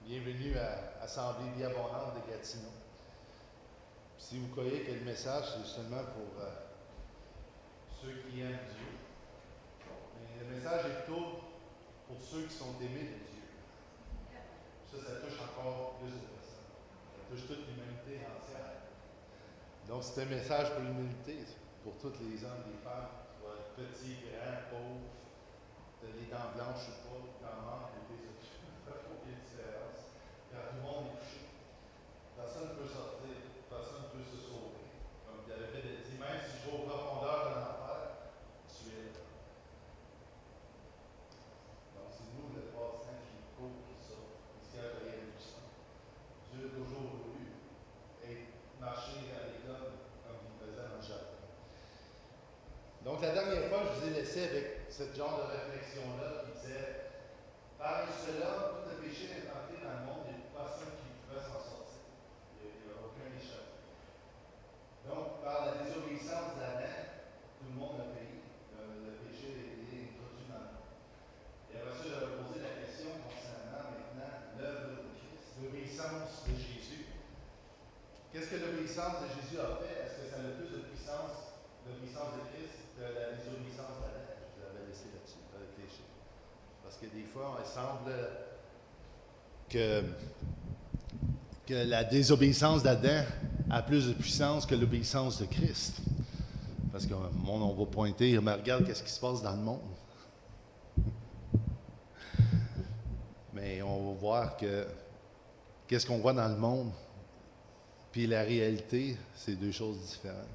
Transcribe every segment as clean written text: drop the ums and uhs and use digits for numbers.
Bienvenue à Assemblée Vie Abondante de Gatineau. Si vous croyez que le message, c'est seulement pour ceux qui aiment Dieu, mais le message est plutôt pour ceux qui sont aimés de Dieu. Ça touche encore plus de personnes. Ça touche toute l'humanité entière. Donc, c'est un message pour l'humanité, pour tous les hommes, les femmes, soit petits, grands, pauvres, les dents blanches ou pas, dents manques, des aucune différence. Quand tout le monde est touché, personne ne peut sortir, personne ne peut se sauver. Comme il avait dit, même si je vais aux profondeurs de l'enfer, tu es là. Donc, c'est nous, le passant, qui court, qui sort, qui se cache derrière le sang. Dieu a toujours voulu marcher dans les hommes comme il faisait dans le jardin. Donc, la dernière fois, je vous ai laissé avec ce genre de réflexion-là qui disait par cela, tout le péché est entré dans le monde et personne qui pouvait s'en sortir. Il n'y a aucun échappé. Donc, par la désobéissance d'Adam, tout le monde a payé. Le péché est introduit dans le monde. Et après ça, j'avais posé la question concernant maintenant l'œuvre de Christ, l'obéissance de Jésus. Qu'est-ce que l'obéissance de Jésus a fait? Est-ce que ça a plus de puissance, l'obéissance de Christ, que la désobéissance d'Adam? Je vous avais laissé là-dessus, à réfléchir. Parce que des fois, il semble que la désobéissance d'Adam a plus de puissance que l'obéissance de Christ. Parce que on va pointer, mais regarde qu'est-ce qui se passe dans le monde. Mais on va voir que qu'est-ce qu'on voit dans le monde, puis la réalité, c'est deux choses différentes.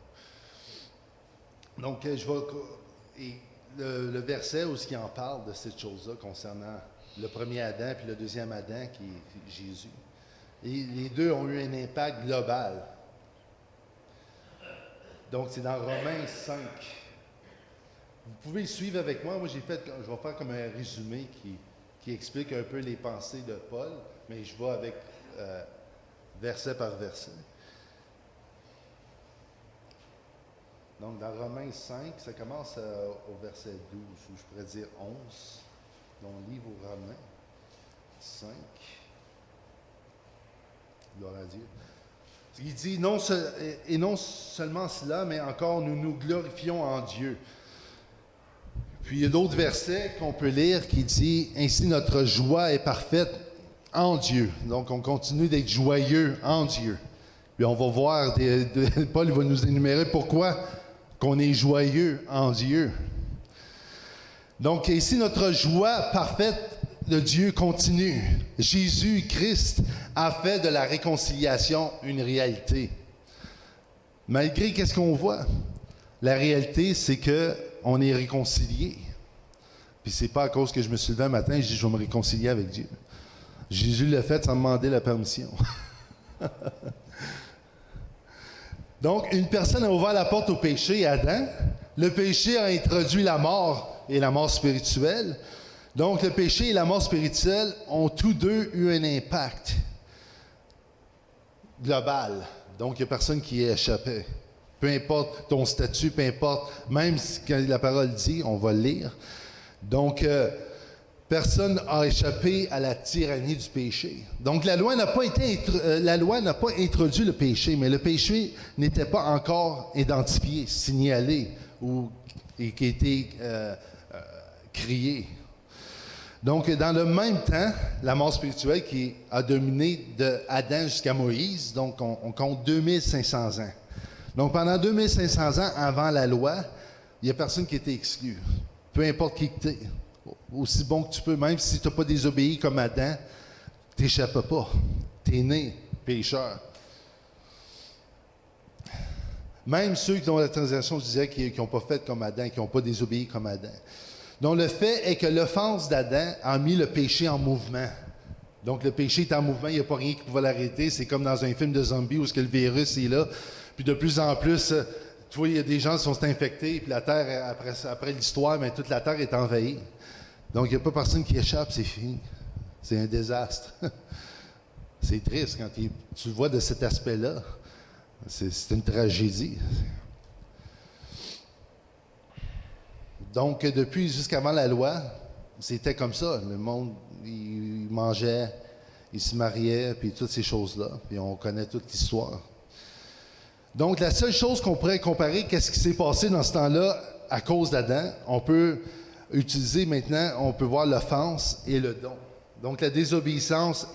Donc, je vais... Le verset où il en parle de cette chose-là concernant le premier Adam puis le deuxième Adam qui est Jésus. Et les deux ont eu un impact global. Donc, c'est dans Romains 5. Vous pouvez suivre avec moi. Moi, je vais faire comme un résumé qui explique un peu les pensées de Paul, mais je vais avec verset par verset. Donc, dans Romains 5, ça commence au verset 12, ou je pourrais dire 11. Donc, livre aux Romains 5. Gloire à Dieu. Il dit, non seulement cela, mais encore nous nous glorifions en Dieu. Puis, il y a d'autres versets qu'on peut lire qui dit, ainsi notre joie est parfaite en Dieu. Donc, on continue d'être joyeux en Dieu. Puis, on va voir, Paul va nous énumérer pourquoi qu'on est joyeux en Dieu. Donc, ici, notre joie parfaite de Dieu continue. Jésus-Christ a fait de la réconciliation une réalité. Malgré qu'est-ce qu'on voit? La réalité, c'est qu'on est réconcilié. Puis c'est pas à cause que je me suis levé un matin et je dis, je vais me réconcilier avec Dieu. Jésus l'a fait sans demander la permission. Donc, une personne a ouvert la porte au péché, Adam. Le péché a introduit la mort et la mort spirituelle. Donc, le péché et la mort spirituelle ont tous deux eu un impact global. Donc, il n'y a personne qui y est échappé. Peu importe ton statut, peu importe, même si quand la parole dit, on va le lire. Donc, personne n'a échappé à la tyrannie du péché. Donc, la loi n'a pas introduit le péché, mais le péché n'était pas encore identifié, signalé et qui a été crié. Donc, dans le même temps, la mort spirituelle qui a dominé de Adam jusqu'à Moïse, donc on compte 2500 ans. Donc, pendant 2500 ans avant la loi, il n'y a personne qui était exclu. Peu importe qui tu es. Aussi bon que tu peux, même si tu n'as pas désobéi comme Adam, tu n'échappes pas. Tu es né pécheur. Même ceux dont la transaction disait qu'ils n'ont pas fait comme Adam, qui n'ont pas désobéi comme Adam. Donc, le fait est que l'offense d'Adam a mis le péché en mouvement. Donc, le péché est en mouvement, il n'y a pas rien qui pouvait l'arrêter. C'est comme dans un film de zombies où le virus est là. Puis de plus en plus, tu vois, il y a des gens qui sont infectés, puis la Terre, après l'histoire, mais toute la Terre est envahie. Donc, il n'y a pas personne qui échappe, c'est fini. C'est un désastre. C'est triste quand tu le vois de cet aspect-là. C'est une tragédie. Donc, depuis jusqu'avant la loi, c'était comme ça. Le monde, il mangeait, ils se mariaient, puis toutes ces choses-là. Puis on connaît toute l'histoire. Donc, la seule chose qu'on pourrait comparer, qu'est-ce qui s'est passé dans ce temps-là à cause d'Adam, on peut utiliser maintenant, on peut voir l'offense et le don. Donc, la désobéissance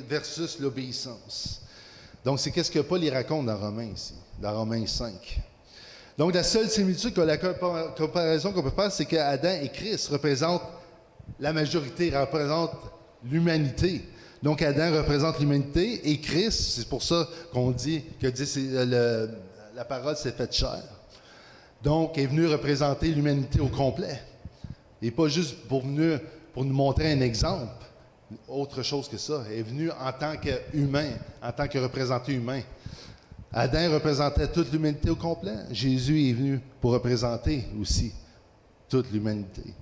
versus l'obéissance. Donc, c'est qu'est-ce que Paul y raconte dans Romains ici, dans Romains 5. Donc, la seule similitude, la comparaison qu'on peut faire, c'est qu'Adam et Christ représentent la majorité, représentent l'humanité. Donc, Adam représente l'humanité et Christ, c'est pour ça qu'on dit que la parole s'est faite chair. Donc, est venu représenter l'humanité au complet. Et pas juste pour nous montrer un exemple, autre chose que ça. Il est venu en tant qu'humain, en tant que représentant humain. Adam représentait toute l'humanité au complet. Jésus est venu pour représenter aussi toute l'humanité.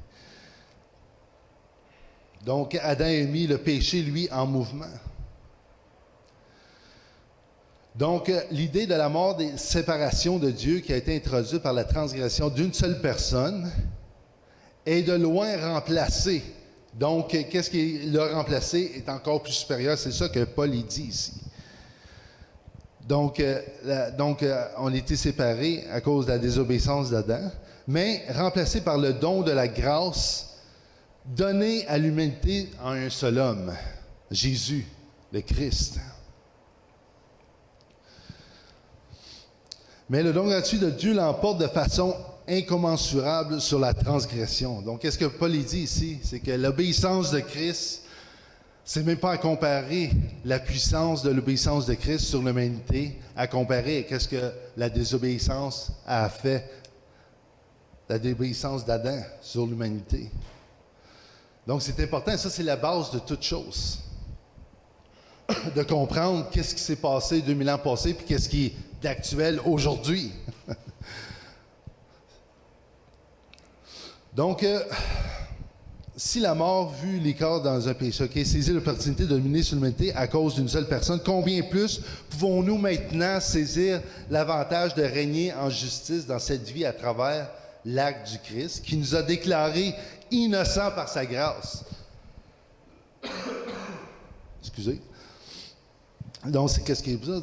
Donc, Adam a mis le péché, lui, en mouvement. Donc, l'idée de la mort des séparations de Dieu qui a été introduite par la transgression d'une seule personne est de loin remplacée. Donc, qu'est-ce qui l'a remplacé est encore plus supérieur. C'est ça que Paul y dit ici. Donc, on était séparés à cause de la désobéissance d'Adam, mais remplacé par le don de la grâce donné à l'humanité en un seul homme, Jésus, le Christ. Mais le don gratuit de Dieu l'emporte de façon incommensurable sur la transgression. Donc, qu'est-ce que Paul dit ici? C'est que l'obéissance de Christ, c'est même pas à comparer la puissance de l'obéissance de Christ sur l'humanité, à comparer à qu'est-ce que la désobéissance a fait, la désobéissance d'Adam sur l'humanité. Donc, c'est important, ça, c'est la base de toute chose. De comprendre qu'est-ce qui s'est passé 2000 ans passés, puis qu'est-ce qui est d'actuel aujourd'hui. Donc, si la mort, vu l'écart dans un péché, saisit l'opportunité de dominer sur l'humanité à cause d'une seule personne, combien plus pouvons-nous maintenant saisir l'avantage de régner en justice dans cette vie à travers l'acte du Christ, qui nous a déclarés innocents par sa grâce. Excusez. Donc, c'est qu'est-ce qui est ça?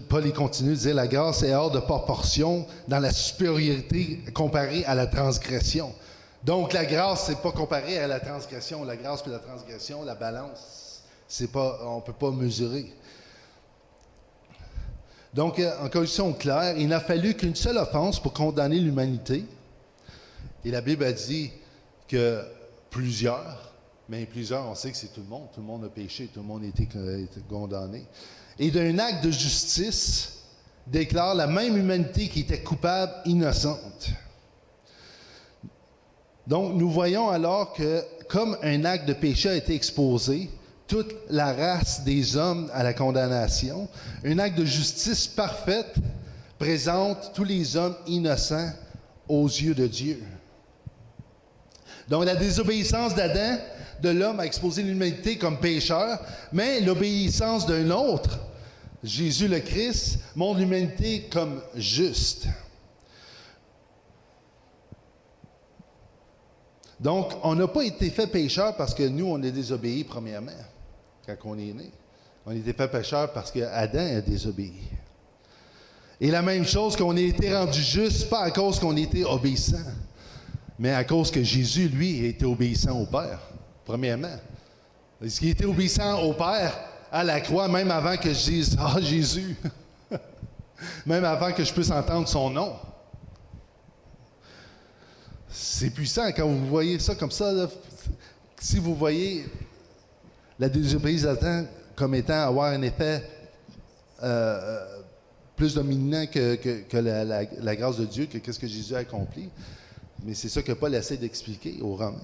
Paul il continue de dire la grâce est hors de proportion dans la supériorité comparée à la transgression. Donc, la grâce, c'est pas comparé à la transgression. La grâce et la transgression, la balance, c'est pas, on ne peut pas mesurer. Donc, en conclusion claire, il n'a fallu qu'une seule offense pour condamner l'humanité. Et la Bible a dit que plusieurs, mais plusieurs, on sait que c'est tout le monde a péché, tout le monde a été condamné. Et d'un acte de justice, déclare la même humanité qui était coupable, innocente. Donc, nous voyons alors que, comme un acte de péché a été exposé, toute la race des hommes à la condamnation, un acte de justice parfaite présente tous les hommes innocents aux yeux de Dieu. Donc, la désobéissance d'Adam, de l'homme, a exposé l'humanité comme pécheur, mais l'obéissance d'un autre, Jésus le Christ, montre l'humanité comme juste. Donc, on n'a pas été fait pécheur parce que nous, on a désobéi premièrement, quand on est né. On a été fait pécheur parce qu'Adam a désobéi. Et la même chose qu'on a été rendu juste, pas à cause qu'on a été obéissant, mais à cause que Jésus, lui, a été obéissant au Père, premièrement. Est-ce qu'il était obéissant au Père à la croix, même avant que je dise « Ah, Jésus! » Même avant que je puisse entendre son nom. C'est puissant quand vous voyez ça comme ça. Là, si vous voyez la désobéissance d'Adam comme étant avoir un effet plus dominant que la grâce de Dieu, que ce que Jésus a accompli. Mais c'est ça que Paul essaie d'expliquer aux Romains.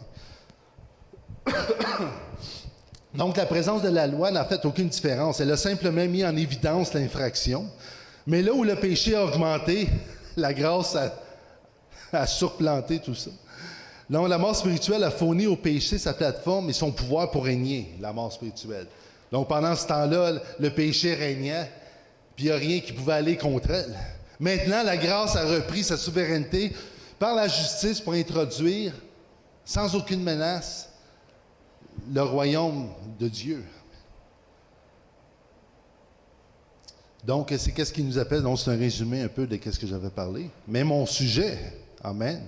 Donc, la présence de la loi n'a fait aucune différence. Elle a simplement mis en évidence l'infraction. Mais là où le péché a augmenté, la grâce a surplanté tout ça. Donc, la mort spirituelle a fourni au péché sa plateforme et son pouvoir pour régner, la mort spirituelle. Donc, pendant ce temps-là, le péché régnait, puis il n'y a rien qui pouvait aller contre elle. Maintenant, la grâce a repris sa souveraineté par la justice pour introduire, sans aucune menace, le royaume de Dieu. Donc, c'est qu'est-ce qui nous appelle. Donc, c'est un résumé un peu de ce que j'avais parlé. Mais mon sujet, amen,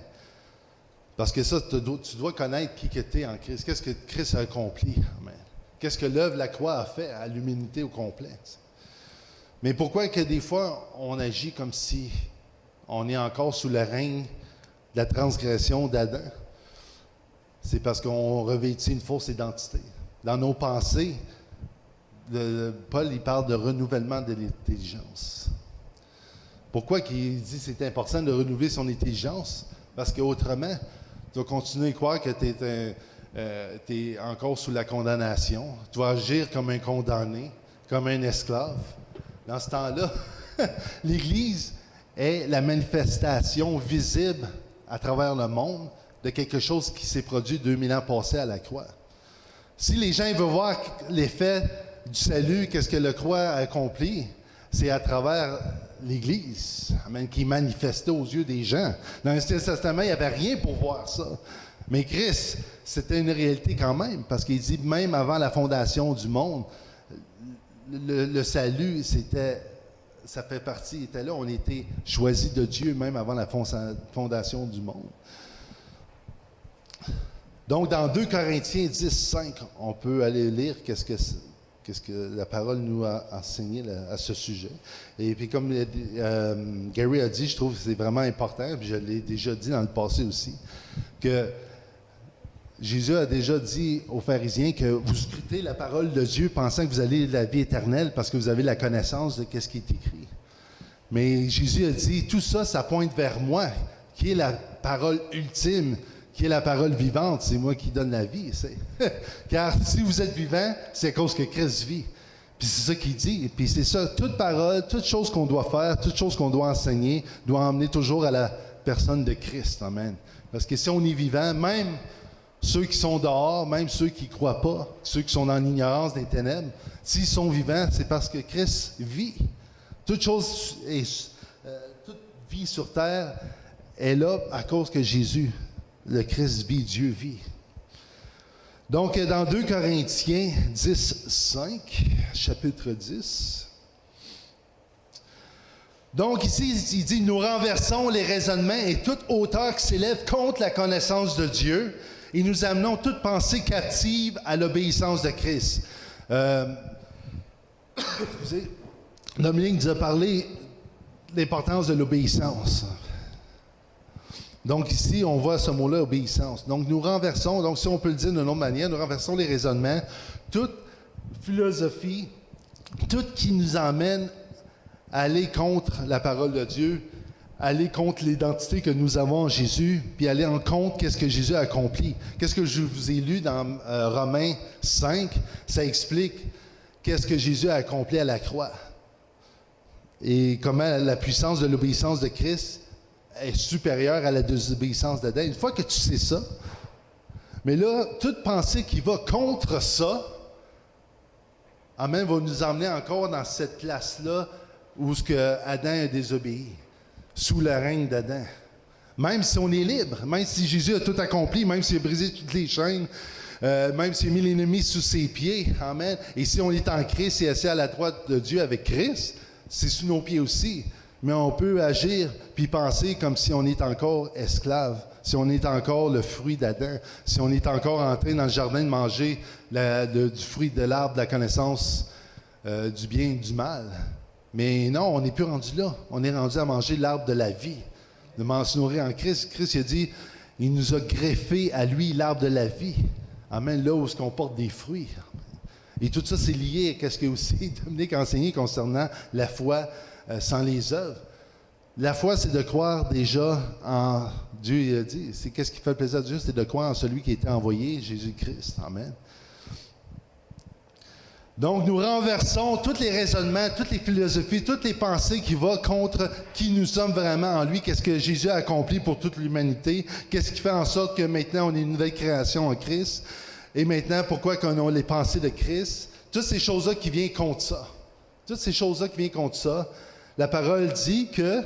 parce que ça, tu dois connaître qui tu es en Christ. Qu'est-ce que Christ a accompli, amen. Qu'est-ce que l'œuvre de la croix a fait à l'humanité au complet. Mais pourquoi que des fois, on agit comme si on est encore sous le règne de la transgression d'Adam? C'est parce qu'on revêtit une fausse identité. Dans nos pensées, Paul, il parle de renouvellement de l'intelligence. Pourquoi qu'il dit que c'est important de renouveler son intelligence? Parce qu'autrement, tu vas continuer à croire que tu es encore sous la condamnation. Tu vas agir comme un condamné, comme un esclave. Dans ce temps-là, l'Église est la manifestation visible à travers le monde de quelque chose qui s'est produit 2000 ans passés à la croix. Si les gens veulent voir l'effet du salut, qu'est-ce que la croix a accompli, c'est à travers l'Église, amen, qui manifestait aux yeux des gens. Dans l'Ancien Testament, il n'y avait rien pour voir ça. Mais Christ, c'était une réalité quand même, parce qu'il dit, même avant la fondation du monde, le salut, ça fait partie, il était là, on était choisis de Dieu, même avant la fondation du monde. Donc, dans 2 Corinthiens 10, 5, on peut aller lire qu'est-ce que la parole nous a enseigné à ce sujet. Et puis, comme Gary a dit, je trouve que c'est vraiment important, puis je l'ai déjà dit dans le passé aussi, que Jésus a déjà dit aux pharisiens que vous scrutez la parole de Dieu pensant que vous allez la vie éternelle parce que vous avez la connaissance de ce qui est écrit. Mais Jésus a dit, tout ça, ça pointe vers moi, qui est la parole ultime, qui est la parole vivante, c'est moi qui donne la vie. Car si vous êtes vivant, c'est à cause que Christ vit. Puis c'est ça qu'il dit. Puis c'est ça, toute parole, toute chose qu'on doit faire, toute chose qu'on doit enseigner, doit emmener toujours à la personne de Christ. Amen. Parce que si on est vivant, même ceux qui sont dehors, même ceux qui ne croient pas, ceux qui sont dans l'ignorance des ténèbres, s'ils sont vivants, c'est parce que Christ vit. Toute vie sur terre est là à cause que Jésus, le Christ vit, Dieu vit. Donc, dans 2 Corinthiens 10, 5, chapitre 10. Donc, ici, il dit, nous renversons les raisonnements et toute hauteur qui s'élève contre la connaissance de Dieu et nous amenons toute pensée captive à l'obéissance de Christ. Dominique nous a parlé de l'importance de l'obéissance. Donc ici, on voit ce mot-là, obéissance. Donc nous renversons, donc si on peut le dire d'une autre manière, nous renversons les raisonnements, toute philosophie, tout qui nous emmène à aller contre la parole de Dieu, aller contre l'identité que nous avons en Jésus, puis aller en contre qu'est-ce que Jésus a accompli. Qu'est-ce que je vous ai lu dans Romains 5, ça explique qu'est-ce que Jésus a accompli à la croix. Et comment la puissance de l'obéissance de Christ est supérieure à la désobéissance d'Adam. Une fois que tu sais ça, mais là, toute pensée qui va contre ça, amen, va nous emmener encore dans cette place-là où ce que Adam a désobéi, sous le règne d'Adam. Même si on est libre, même si Jésus a tout accompli, même s'il a brisé toutes les chaînes, même s'il a mis l'ennemi sous ses pieds, amen, et si on est en Christ et assis à la droite de Dieu avec Christ, c'est sous nos pieds aussi. Mais on peut agir puis penser comme si on est encore esclave, si on est encore le fruit d'Adam, si on est encore en train dans le jardin de manger du fruit de l'arbre de la connaissance du bien et du mal. Mais non, on n'est plus rendu là. On est rendu à manger l'arbre de la vie, de se nourrir en Christ. Christ il a dit, il nous a greffé à lui l'arbre de la vie. Amen, là où est-ce qu'on porte des fruits. Et tout ça, c'est lié à ce que aussi Dominique a enseigné concernant la foi sans les œuvres. La foi, c'est de croire déjà en Dieu. Il a dit, c'est qu'est-ce qui fait le plaisir à Dieu, c'est de croire en celui qui a été envoyé, Jésus-Christ. Amen. Donc, nous renversons tous les raisonnements, toutes les philosophies, toutes les pensées qui vont contre qui nous sommes vraiment en lui, qu'est-ce que Jésus a accompli pour toute l'humanité, qu'est-ce qui fait en sorte que maintenant on est une nouvelle création en Christ, et maintenant pourquoi qu'on a les pensées de Christ, toutes ces choses-là qui viennent contre ça. Toutes ces choses-là qui viennent contre ça. La parole dit que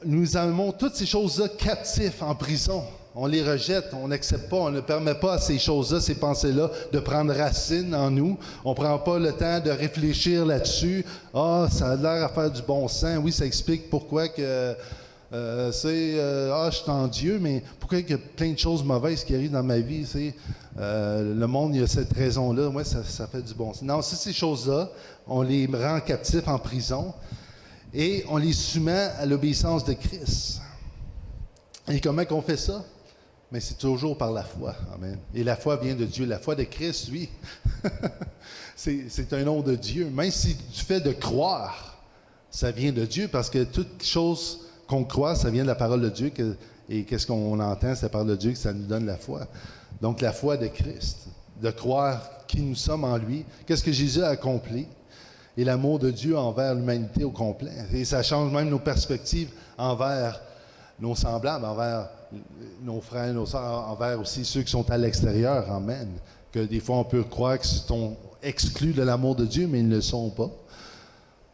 nous amenons toutes ces choses-là captifs en prison On les rejette, on n'accepte pas, on ne permet pas à ces choses-là, ces pensées-là, de prendre racine en nous. On ne prend pas le temps de réfléchir là-dessus. Ah, ça a l'air à faire du bon sens. Oui, ça explique pourquoi que je suis en Dieu, mais pourquoi il y a plein de choses mauvaises qui arrivent dans ma vie. Le monde, il y a cette raison-là. Moi, ça fait du bon sens. Non, ces choses-là, on les rend captifs en prison et on les soumet à l'obéissance de Christ. Et comment qu'on fait ça? Mais c'est toujours par la foi. Amen. Et la foi vient de Dieu. La foi de Christ, oui, c'est un nom de Dieu. Même si du fait de croire, ça vient de Dieu, parce que toute chose qu'on croit, ça vient de la parole de Dieu. Et qu'est-ce qu'on entend? C'est la parole de Dieu que ça nous donne la foi. Donc la foi de Christ, de croire qui nous sommes en lui, qu'est-ce que Jésus a accompli, et l'amour de Dieu envers l'humanité au complet. Et ça change même nos perspectives envers nos semblables, envers nos frères, nos sœurs, envers aussi ceux qui sont à l'extérieur. Amen. Que des fois, on peut croire qu'ils sont exclus de l'amour de Dieu, mais ils ne le sont pas.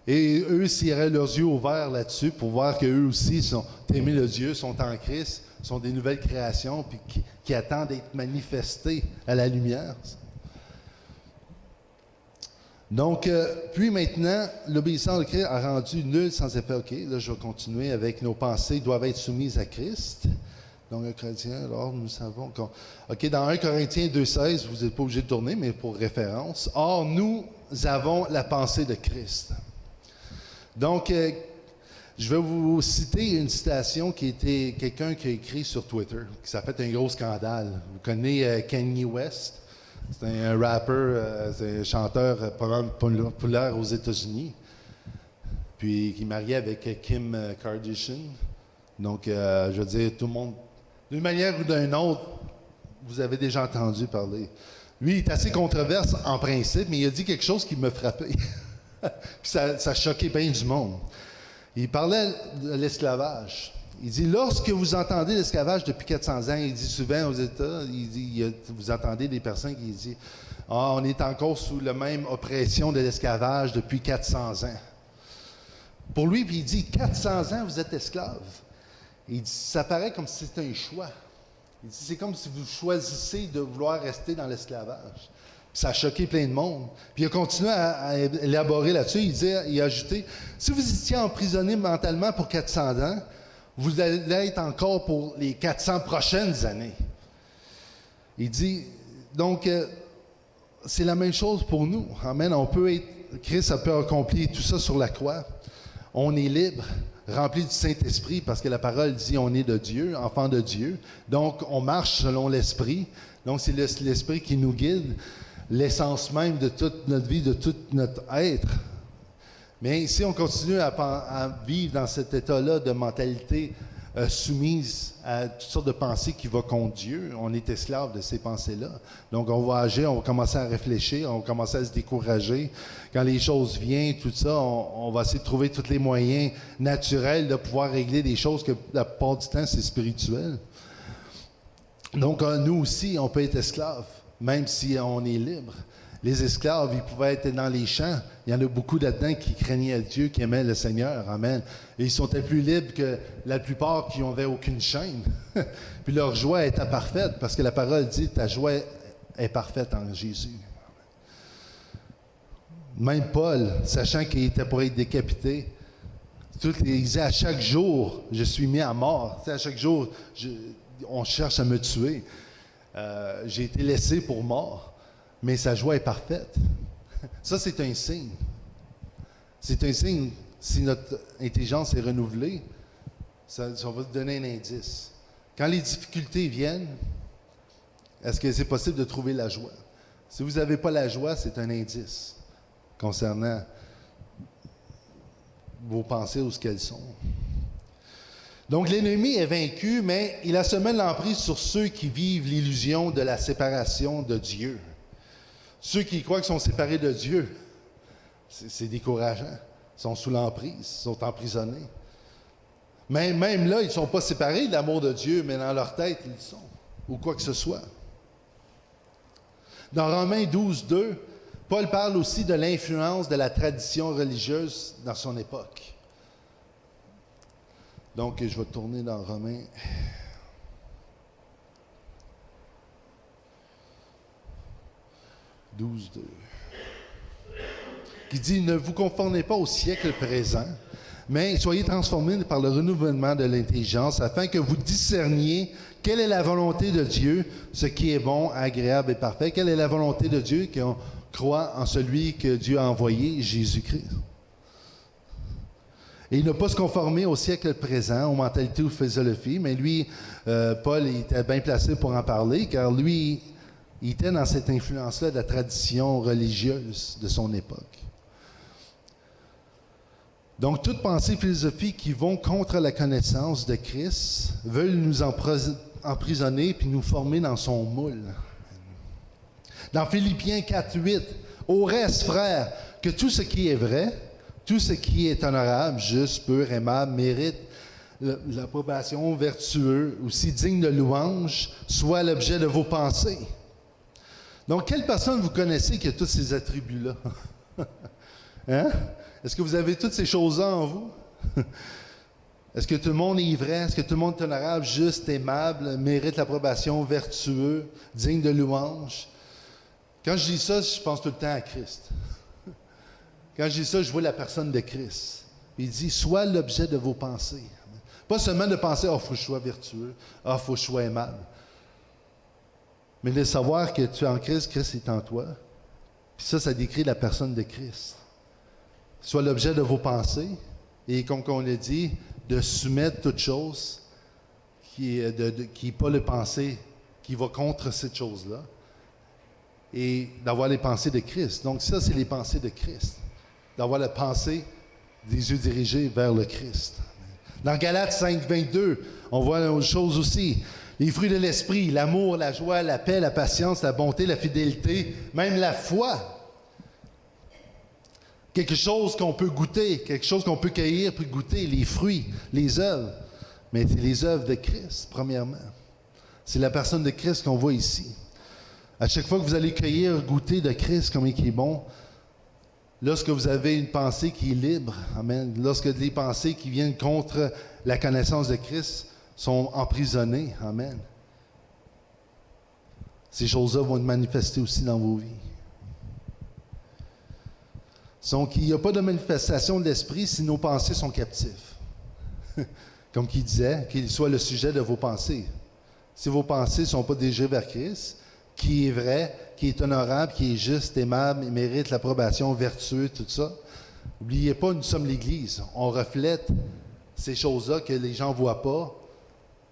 Et eux, s'ils auraient leurs yeux ouverts là-dessus, pour voir qu'eux aussi sont aimés de Dieu, sont en Christ, sont des nouvelles créations, puis qui attendent d'être manifestés à la lumière. Donc, puis maintenant, l'obéissance de Christ a rendu nul sans effet. OK, là, je vais continuer avec nos pensées doivent être soumises à Christ. Donc, 1 Corinthiens, alors nous savons qu'on... OK, dans 1 Corinthiens 2,16, vous n'êtes pas obligé de tourner, mais pour référence. Or, nous avons la pensée de Christ. Donc, je vais vous citer une citation qui était quelqu'un qui a écrit sur Twitter, qui ça a fait un gros scandale. Vous connaissez Kanye West? C'est un rappeur, c'est un chanteur populaire aux États-Unis, puis qui est marié avec Kim Kardashian. Donc, je veux dire, tout le monde, d'une manière ou d'une autre, vous avez déjà entendu parler. Lui, il est assez controverse en principe, mais il a dit quelque chose qui me frappait. Puis ça choquait bien du monde. Il parlait de l'esclavage. Il dit, lorsque vous entendez l'esclavage depuis 400 ans, il dit souvent aux États, vous entendez des personnes qui disent, on est encore sous la même oppression de l'esclavage depuis 400 ans. Pour lui, puis il dit, 400 ans, vous êtes esclave. Il dit, ça paraît comme si c'était un choix. Il dit, c'est comme si vous choisissez de vouloir rester dans l'esclavage. Ça a choqué plein de monde. Puis il a continué à élaborer là-dessus. Il a ajouté, si vous étiez emprisonné mentalement pour 400 ans, vous allez être encore pour les 400 prochaines années. Il dit, donc, c'est la même chose pour nous. Amen. Christ a pu accomplir tout ça sur la croix. On est libre, rempli du Saint-Esprit, parce que la parole dit on est de Dieu, enfant de Dieu. Donc, on marche selon l'Esprit. Donc, c'est l'Esprit qui nous guide, l'essence même de toute notre vie, de tout notre être. Mais si on continue à vivre dans cet état-là de mentalité soumise à toutes sortes de pensées qui vont contre Dieu, on est esclave de ces pensées-là. Donc, on va agir, on va commencer à réfléchir, on va commencer à se décourager. Quand les choses viennent, tout ça, on va essayer de trouver tous les moyens naturels de pouvoir régler des choses que la plupart du temps, c'est spirituel. Donc, nous aussi, on peut être esclave, même si on est libre. Les esclaves, ils pouvaient être dans les champs. Il y en a beaucoup là-dedans qui craignaient Dieu, qui aimaient le Seigneur. Amen. Et ils sont plus libres que la plupart qui n'avaient aucune chaîne. Puis leur joie était parfaite, parce que la parole dit, ta joie est parfaite en Jésus. Même Paul, sachant qu'il était pour être décapité, il disait, à chaque jour, je suis mis à mort. À chaque jour, on cherche à me tuer. J'ai été laissé pour mort. Mais sa joie est parfaite. Ça, c'est un signe. C'est un signe, si notre intelligence est renouvelée, ça va vous donner un indice. Quand les difficultés viennent, est-ce que c'est possible de trouver la joie? Si vous n'avez pas la joie, c'est un indice concernant vos pensées ou ce qu'elles sont. Donc, l'ennemi est vaincu, mais il a seulement l'emprise sur ceux qui vivent l'illusion de la séparation de Dieu. Ceux qui croient qu'ils sont séparés de Dieu, c'est décourageant. Ils sont sous l'emprise, ils sont emprisonnés. Mais même là, ils ne sont pas séparés de l'amour de Dieu, mais dans leur tête, ils le sont, ou quoi que ce soit. Dans Romains 12, 2, Paul parle aussi de l'influence de la tradition religieuse dans son époque. Donc, je vais tourner dans Romains. 12, 2. Qui dit, ne vous conformez pas au siècle présent, mais soyez transformés par le renouvellement de l'intelligence, afin que vous discerniez quelle est la volonté de Dieu, ce qui est bon, agréable et parfait. Quelle est la volonté de Dieu, qu'on croit en celui que Dieu a envoyé, Jésus-Christ. Et ne pas se conformer au siècle présent, aux mentalités ou aux philosophies, mais lui, Paul, il était bien placé pour en parler, car lui, il était dans cette influence-là de la tradition religieuse de son époque. Donc, toute pensée philosophique qui vont contre la connaissance de Christ veulent nous emprisonner puis nous former dans son moule. Dans Philippiens 4:8, « Au reste, frères, que tout ce qui est vrai, tout ce qui est honorable, juste, pur, aimable, mérite l'approbation, vertueux, aussi digne de louange, soit l'objet de vos pensées. » Donc, quelle personne vous connaissez qui a tous ces attributs-là? Hein? Est-ce que vous avez toutes ces choses-là en vous? Est-ce que tout le monde est vrai? Est-ce que tout le monde est honorable, juste, aimable, mérite l'approbation, vertueux, digne de louange? Quand je dis ça, je pense tout le temps à Christ. Quand je dis ça, je vois la personne de Christ. Il dit, sois l'objet de vos pensées. Pas seulement de penser, il faut que je sois vertueux, il faut que je sois aimable. Mais de savoir que tu es en Christ, Christ est en toi. Puis ça décrit la personne de Christ. Soit l'objet de vos pensées, et comme on l'a dit, de soumettre toute chose qui n'est pas le pensée, qui va contre cette chose-là, et d'avoir les pensées de Christ. Donc ça, c'est les pensées de Christ. D'avoir la pensée des yeux dirigés vers le Christ. Dans Galates 5:22, on voit une autre chose aussi. Les fruits de l'esprit, l'amour, la joie, la paix, la patience, la bonté, la fidélité, même la foi. Quelque chose qu'on peut goûter, quelque chose qu'on peut cueillir puis goûter, les fruits, les œuvres. Mais c'est les œuvres de Christ, premièrement. C'est la personne de Christ qu'on voit ici. À chaque fois que vous allez cueillir, goûter de Christ, comme il est bon, lorsque vous avez une pensée qui est libre, amen, lorsque les pensées qui viennent contre la connaissance de Christ sont emprisonnées, amen, ces choses-là vont être manifestées aussi dans vos vies. Donc, il n'y a pas de manifestation de l'esprit si nos pensées sont captives. Comme qu'il disait, qu'il soit le sujet de vos pensées. Si vos pensées ne sont pas dirigées vers Christ, qui est vrai, qui est honorable, qui est juste, aimable, mérite l'approbation, vertueux, tout ça, n'oubliez pas, nous sommes l'Église. On reflète ces choses-là que les gens ne voient pas.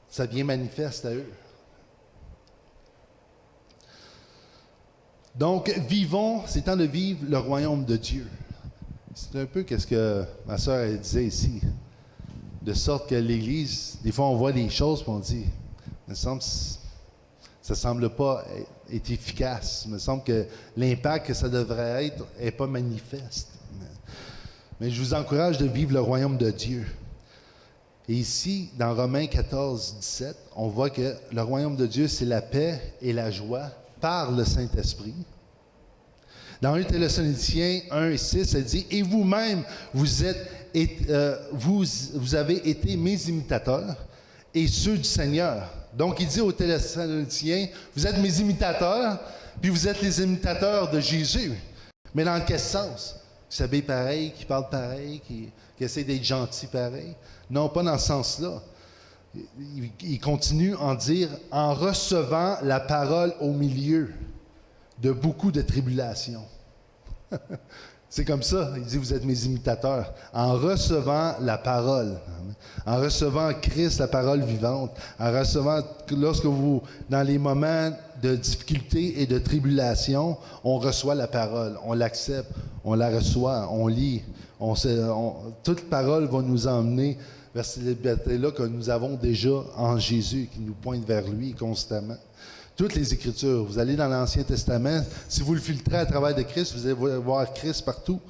Ça vient manifeste à eux. Donc, vivons, c'est temps de vivre le royaume de Dieu. C'est un peu ce que ma sœur elle disait ici. De sorte que l'Église, des fois on voit des choses et on dit, il me semble ça ne semble pas être efficace. Il me semble que l'impact que ça devrait être n'est pas manifeste. Mais je vous encourage de vivre le royaume de Dieu. Et ici, dans Romains 14:17, on voit que le royaume de Dieu, c'est la paix et la joie par le Saint-Esprit. Dans 1 Thessaloniciens 1:6, elle dit « Et vous-même, vous avez été mes imitateurs et ceux du Seigneur. » Donc, il dit aux Thessaloniciens « Vous êtes mes imitateurs, puis vous êtes les imitateurs de Jésus. » Mais dans quel sens? Qui s'habille pareil, qui parle pareil, qui essaie d'être gentil pareil? Non, pas dans ce sens-là. Il continue en dire « En recevant la parole au milieu de beaucoup de tribulations. » C'est comme ça. Il dit, vous êtes mes imitateurs. En recevant la parole, en recevant Christ, la parole vivante, en recevant, lorsque vous, dans les moments de difficulté et de tribulation, on reçoit la parole, on l'accepte, on la reçoit, on lit. Toute parole va nous emmener vers cette liberté-là que nous avons déjà en Jésus, qui nous pointe vers lui constamment. Toutes les Écritures. Vous allez dans l'Ancien Testament, si vous le filtrez à travers de Christ, vous allez voir Christ partout.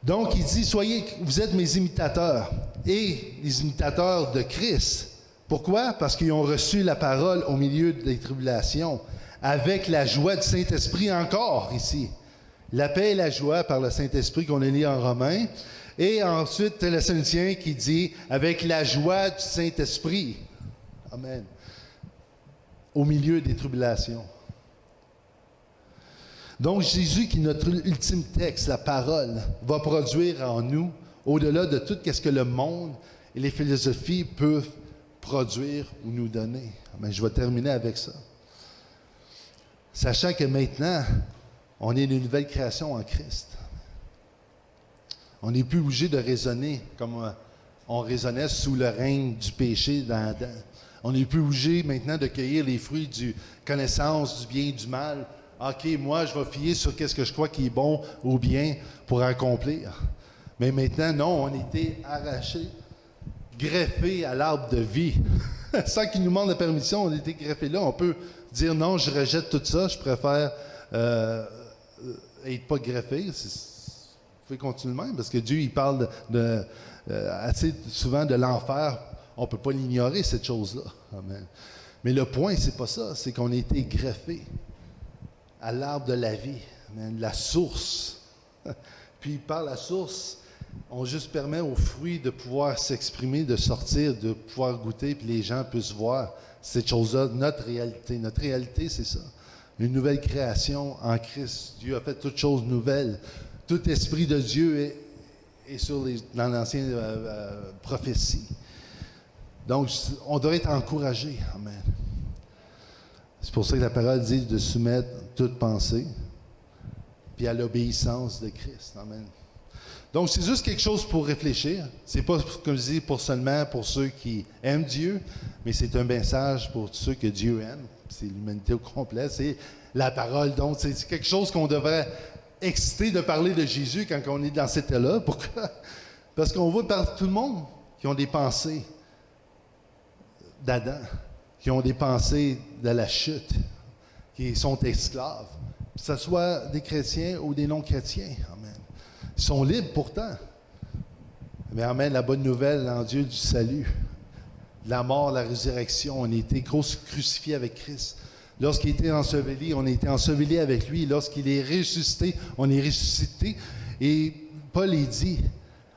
Donc, il dit, vous êtes mes imitateurs et les imitateurs de Christ. Pourquoi? Parce qu'ils ont reçu la parole au milieu des tribulations, avec la joie du Saint-Esprit encore ici. La paix et la joie par le Saint-Esprit qu'on a lu en Romains. Et ensuite, Thessaloniciens qui dit, avec la joie du Saint-Esprit. Amen. Au milieu des tribulations. Donc, Jésus, qui est notre ultime texte, la parole, va produire en nous, au-delà de tout ce que le monde et les philosophies peuvent produire ou nous donner. Mais je vais terminer avec ça. Sachant que maintenant, on est une nouvelle création en Christ. On n'est plus obligé de raisonner comme on raisonnait sous le règne du péché dans Adam. On n'est plus obligé maintenant de cueillir les fruits du connaissance du bien et du mal. OK, moi, je vais fier sur qu'est-ce que je crois qui est bon ou bien pour accomplir. Mais maintenant, non, on était arrachés, greffés à l'arbre de vie. Sans qu'il nous demande la permission, on était greffés là. On peut dire non, je rejette tout ça, je préfère être pas greffé. Vous pouvez continuer le même, parce que Dieu, il parle assez souvent de l'enfer. On ne peut pas l'ignorer, cette chose-là. Amen. Mais le point, c'est pas ça. C'est qu'on a été greffés à l'arbre de la vie, amen, la source. Puis par la source, on juste permet aux fruits de pouvoir s'exprimer, de sortir, de pouvoir goûter, puis les gens puissent voir cette chose-là, notre réalité. Notre réalité, c'est ça. Une nouvelle création en Christ. Dieu a fait toutes choses nouvelles. Tout esprit de Dieu est dans l'ancienne prophétie. Donc, on doit être encouragé. Amen. C'est pour ça que la parole dit de soumettre toute pensée puis à l'obéissance de Christ. Amen. Donc, c'est juste quelque chose pour réfléchir. C'est pas, comme je dis, seulement pour ceux qui aiment Dieu, mais c'est un message pour tous ceux que Dieu aime. C'est l'humanité au complet. C'est la parole. Donc, c'est quelque chose qu'on devrait exciter de parler de Jésus quand on est dans cet état-là. Pourquoi? Parce qu'on voit par tout le monde qui ont des pensées d'Adam, qui ont des pensées de la chute, qui sont esclaves, que ce soit des chrétiens ou des non-chrétiens. Amen. Ils sont libres pourtant. Mais amen, la bonne nouvelle en Dieu du salut, la mort, la résurrection, on a été crucifiés avec Christ. Lorsqu'il était enseveli, on a été enseveli avec lui. Lorsqu'il est ressuscité, on est ressuscité. Et Paul est dit,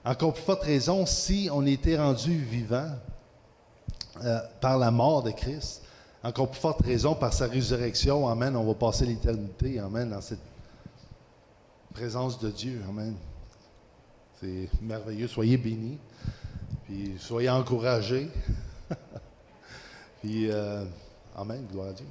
encore plus forte raison, si on était rendu vivant par la mort de Christ, encore plus forte raison par sa résurrection, amen, on va passer l'éternité, amen, dans cette présence de Dieu, amen. C'est merveilleux, soyez bénis, puis soyez encouragés, puis amen, gloire à Dieu.